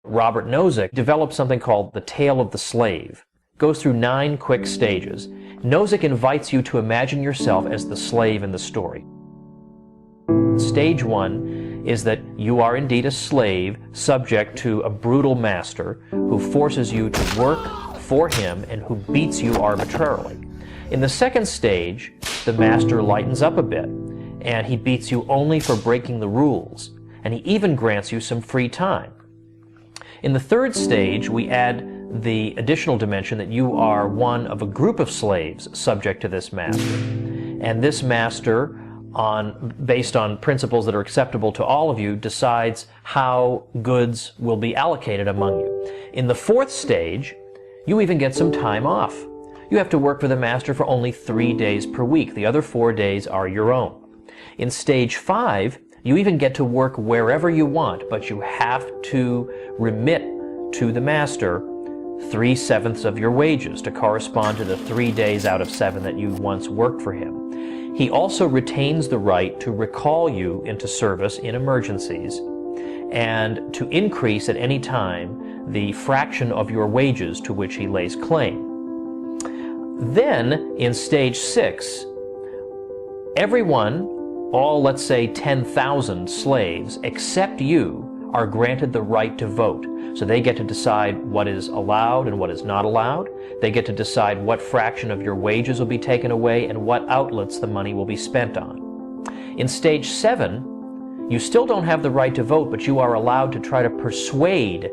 Robert Nozick developed something called the tale of the slave. It goes through 9 quick stages. Nozick invites you to imagine yourself as the slave in the story. Stage 1 is that you are indeed a slave subject to a brutal master who forces you to work for him and who beats you arbitrarily. In the second stage, the master lightens up a bit, and he beats you only for breaking the rules, and he even grants you some free time. In the third stage, we add the additional dimension that you are one of a group of slaves subject to this master. And this master, based on principles that are acceptable to all of you, decides how goods will be allocated among you. In the fourth stage, you even get some time off. You have to work for the master for only 3 days per week. The other 4 days are your own. In stage 5, you even get to work wherever you want, but you have to remit to the master 3/7 of your wages to correspond to the 3 days out of 7 that you once worked for him. He also retains the right to recall you into service in emergencies and to increase at any time the fraction of your wages to which he lays claim. Then, in stage 6, everyone, all, let's say, 10,000 slaves, except you, are granted the right to vote. So they get to decide what is allowed and what is not allowed. They get to decide what fraction of your wages will be taken away and what outlets the money will be spent on. In stage 7, you still don't have the right to vote, but you are allowed to try to persuade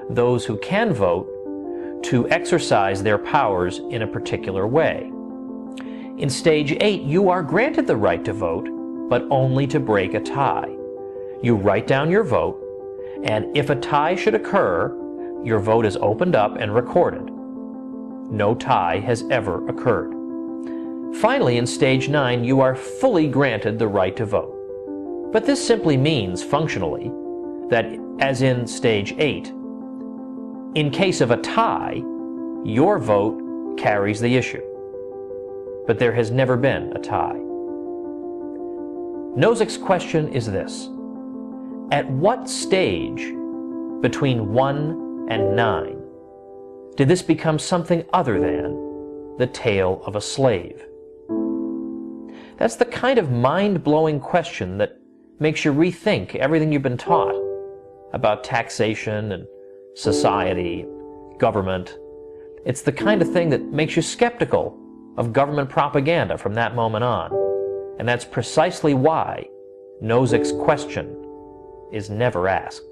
those who can vote to exercise their powers in a particular way. In stage 8, you are granted the right to vote, but only to break a tie. You write down your vote, and if a tie should occur, your vote is opened up and recorded. No tie has ever occurred. Finally, in stage 9, you are fully granted the right to vote. But this simply means, functionally, that as in stage 8, in case of a tie, your vote carries the issue. But there has never been a tie. Nozick's question is this: at what stage between 1 and 9 did this become something other than the tale of a slave? That's the kind of mind-blowing question that makes you rethink everything you've been taught about taxation and society, government. It's the kind of thing that makes you skeptical of government propaganda from that moment on. And that's precisely why Nozick's question is never asked.